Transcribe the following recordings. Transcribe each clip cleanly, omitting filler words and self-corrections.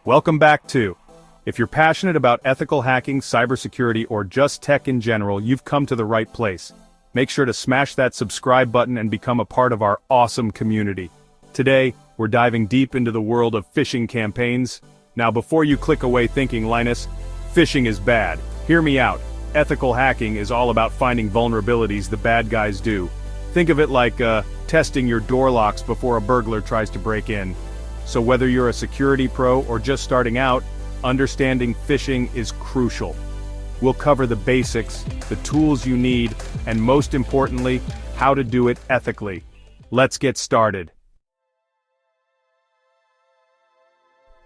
Welcome back to. If you're passionate about ethical hacking, cybersecurity, or just tech in general, you've come to the right place. Make sure to smash that subscribe button and become a part of our awesome community. Today, we're diving deep into the world of phishing campaigns. Now before you click away thinking, Linus, phishing is bad, hear me out. Ethical hacking is all about finding vulnerabilities the bad guys do. Think of it like testing your door locks before a burglar tries to break in. So whether you're a security pro or just starting out, understanding phishing is crucial. We'll cover the basics, the tools you need, and most importantly, how to do it ethically. Let's get started.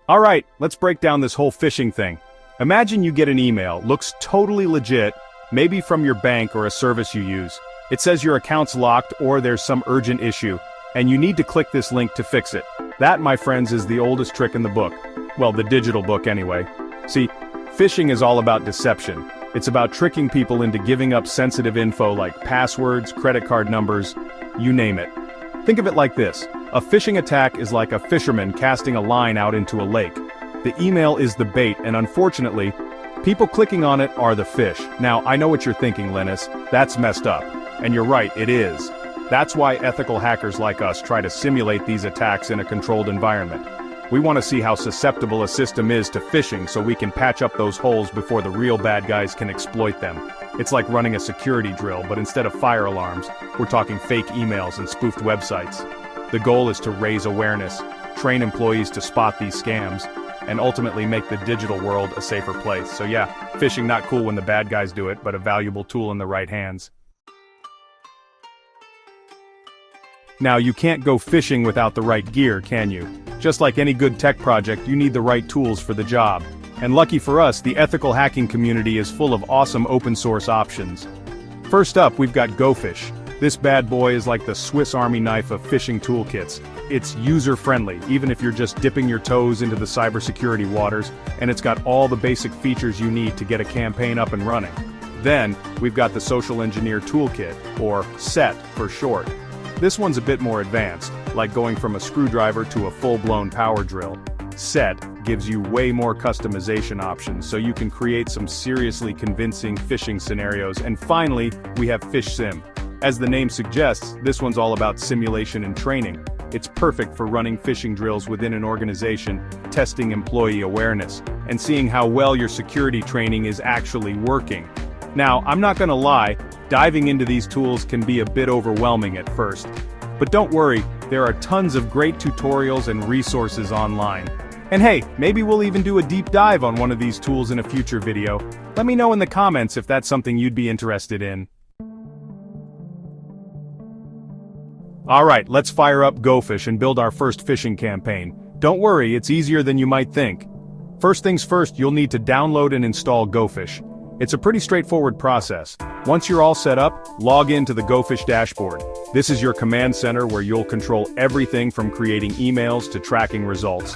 Alright, let's break down this whole phishing thing. Imagine you get an email, looks totally legit, maybe from your bank or a service you use. It says your account's locked or there's some urgent issue, and you need to click this link to fix it. That, my friends, is the oldest trick in the book. Well, the digital book anyway. See, phishing is all about deception. It's about tricking people into giving up sensitive info like passwords, credit card numbers, you name it. Think of it like this. A phishing attack is like a fisherman casting a line out into a lake. The email is the bait, and unfortunately, people clicking on it are the fish. Now, I know what you're thinking, Linus. That's messed up. And you're right, it is. That's why ethical hackers like us try to simulate these attacks in a controlled environment. We want to see how susceptible a system is to phishing so we can patch up those holes before the real bad guys can exploit them. It's like running a security drill, but instead of fire alarms, we're talking fake emails and spoofed websites. The goal is to raise awareness, train employees to spot these scams, and ultimately make the digital world a safer place. So yeah, phishing not cool when the bad guys do it, but a valuable tool in the right hands. Now, you can't go phishing without the right gear, can you? Just like any good tech project, you need the right tools for the job. And lucky for us, the ethical hacking community is full of awesome open source options. First up, we've got Gophish. This bad boy is like the Swiss Army knife of phishing toolkits. It's user-friendly, even if you're just dipping your toes into the cybersecurity waters, and it's got all the basic features you need to get a campaign up and running. Then, we've got the Social Engineer Toolkit, or SET for short. This one's a bit more advanced, like going from a screwdriver to a full-blown power drill. SET gives you way more customization options, so you can create some seriously convincing phishing scenarios. And finally, we have PhishSim. As the name suggests, this one's all about simulation and training. It's perfect for running phishing drills within an organization, testing employee awareness, and seeing how well your security training is actually working. Now, I'm not gonna lie, diving into these tools can be a bit overwhelming at first. But don't worry, there are tons of great tutorials and resources online. And hey, maybe we'll even do a deep dive on one of these tools in a future video. Let me know in the comments if that's something you'd be interested in. Alright, let's fire up Gophish and build our first phishing campaign. Don't worry, it's easier than you might think. First things first, you'll need to download and install Gophish. It's a pretty straightforward process. Once you're all set up, log into the Gophish dashboard. This is your command center where you'll control everything from creating emails to tracking results.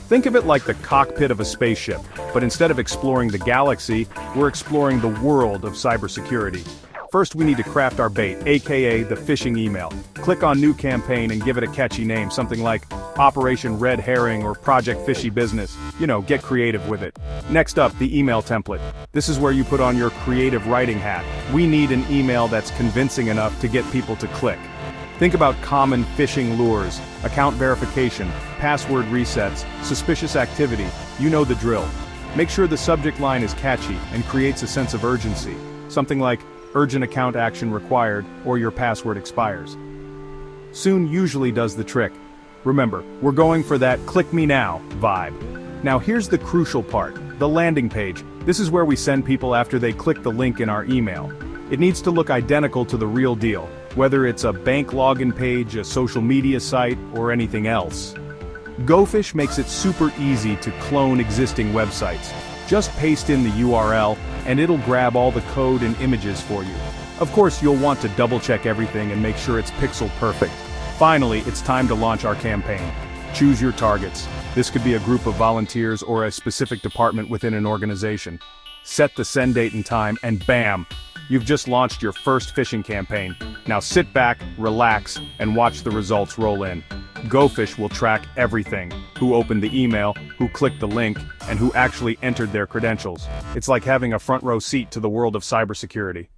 Think of it like the cockpit of a spaceship, but instead of exploring the galaxy, we're exploring the world of cybersecurity. First, we need to craft our bait, aka the phishing email. Click on New Campaign and give it a catchy name, something like Operation Red Herring or Project Fishy Business. You know, get creative with it. Next up, the email template. This is where you put on your creative writing hat. We need an email that's convincing enough to get people to click. Think about common phishing lures, account verification, password resets, suspicious activity. You know the drill. Make sure the subject line is catchy and creates a sense of urgency. Something like, urgent account action required, or your password expires. Soon usually does the trick. Remember, we're going for that click me now vibe. Now here's the crucial part, the landing page. This is where we send people after they click the link in our email. It needs to look identical to the real deal, whether it's a bank login page, a social media site, or anything else. Gophish makes it super easy to clone existing websites. Just paste in the URL, and it'll grab all the code and images for you. Of course, you'll want to double-check everything and make sure it's pixel perfect. Finally, it's time to launch our campaign. Choose your targets. This could be a group of volunteers or a specific department within an organization. Set the send date and time, and bam! You've just launched your first phishing campaign. Now sit back, relax, and watch the results roll in. Gophish will track everything. who opened the email, who clicked the link, and who actually entered their credentials. It's like having a front row seat to the world of cybersecurity.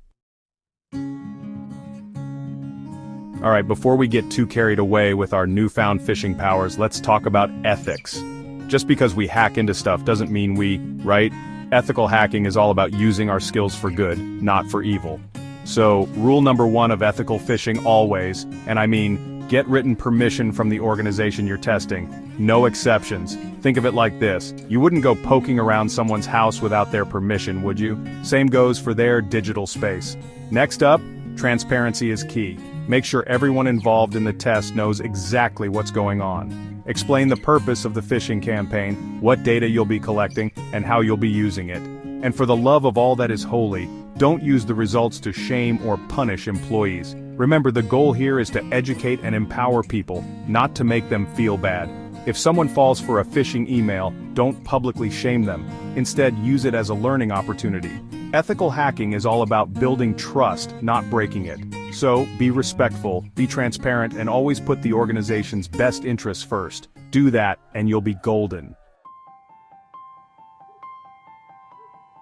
Alright, before we get too carried away with our newfound phishing powers, let's talk about ethics. Just because we hack into stuff doesn't mean we, right? Ethical hacking is all about using our skills for good, not for evil. So, rule number 1 of ethical phishing always, and I mean, get written permission from the organization you're testing. No exceptions. Think of it like this. You wouldn't go poking around someone's house without their permission, would you? Same goes for their digital space. Next up, transparency is key. Make sure everyone involved in the test knows exactly what's going on. Explain the purpose of the phishing campaign, what data you'll be collecting, and how you'll be using it. And for the love of all that is holy, don't use the results to shame or punish employees. Remember, the goal here is to educate and empower people, not to make them feel bad. If someone falls for a phishing email, don't publicly shame them. Instead, use it as a learning opportunity. Ethical hacking is all about building trust, not breaking it. So, be respectful, be transparent, and always put the organization's best interests first. Do that, and you'll be golden.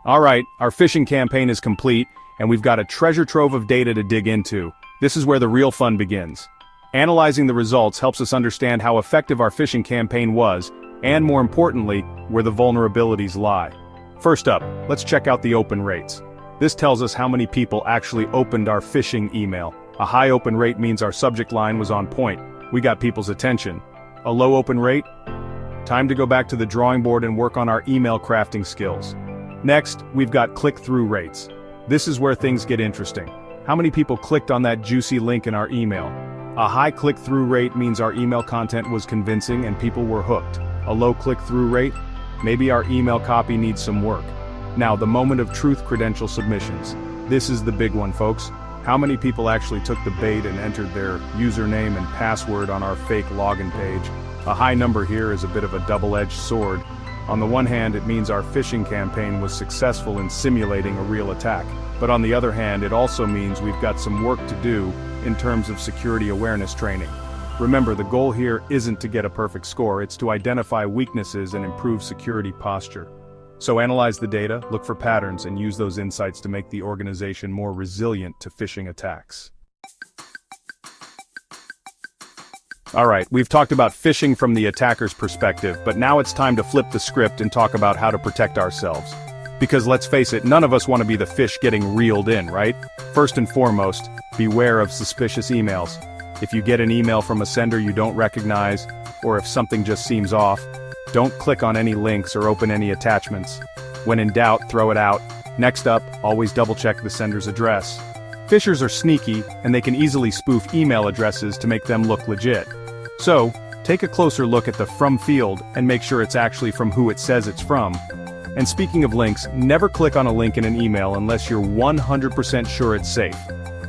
Alright, our phishing campaign is complete, and we've got a treasure trove of data to dig into. This is where the real fun begins. Analyzing the results helps us understand how effective our phishing campaign was, and more importantly, where the vulnerabilities lie. First up, let's check out the open rates. This tells us how many people actually opened our phishing email. A high open rate means our subject line was on point. We got people's attention. A low open rate? Time to go back to the drawing board and work on our email crafting skills. Next, we've got click-through rates. This is where things get interesting. How many people clicked on that juicy link in our email? A high click-through rate means our email content was convincing and people were hooked. A low click-through rate? Maybe our email copy needs some work. Now, the moment of truth credential submissions. This is the big one, folks. How many people actually took the bait and entered their username and password on our fake login page? A high number here is a bit of a double-edged sword. On the one hand, it means our phishing campaign was successful in simulating a real attack. But on the other hand, it also means we've got some work to do in terms of security awareness training. Remember, the goal here isn't to get a perfect score, it's to identify weaknesses and improve security posture. So analyze the data, look for patterns, and use those insights to make the organization more resilient to phishing attacks. Alright, we've talked about phishing from the attacker's perspective, but now it's time to flip the script and talk about how to protect ourselves. Because let's face it, none of us want to be the fish getting reeled in, right? First and foremost, beware of suspicious emails. If you get an email from a sender you don't recognize, or if something just seems off, don't click on any links or open any attachments. When in doubt, throw it out. Next up, always double-check the sender's address. Phishers are sneaky, and they can easily spoof email addresses to make them look legit. So, take a closer look at the from field and make sure it's actually from who it says it's from. And speaking of links, never click on a link in an email unless you're 100% sure it's safe.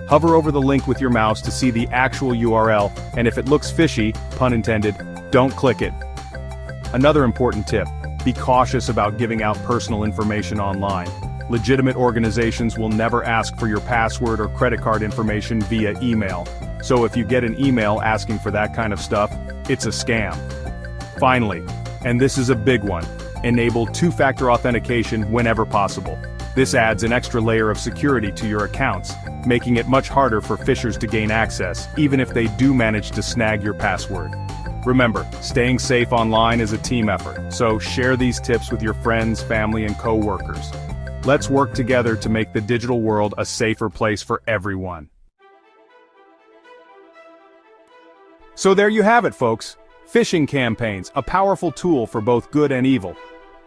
Hover over the link with your mouse to see the actual URL, and if it looks fishy, pun intended, don't click it. Another important tip, be cautious about giving out personal information online. Legitimate organizations will never ask for your password or credit card information via email. So if you get an email asking for that kind of stuff, it's a scam. Finally, and this is a big one, enable two-factor authentication whenever possible. This adds an extra layer of security to your accounts, making it much harder for phishers to gain access, even if they do manage to snag your password. Remember, staying safe online is a team effort, so share these tips with your friends, family, and co-workers. Let's work together to make the digital world a safer place for everyone. So there you have it, folks. Phishing campaigns, a powerful tool for both good and evil.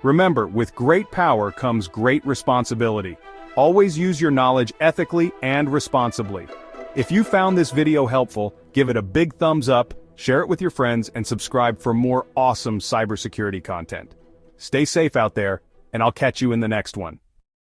Remember, with great power comes great responsibility. Always use your knowledge ethically and responsibly. If you found this video helpful, give it a big thumbs up, share it with your friends, and subscribe for more awesome cybersecurity content. Stay safe out there, and I'll catch you in the next one.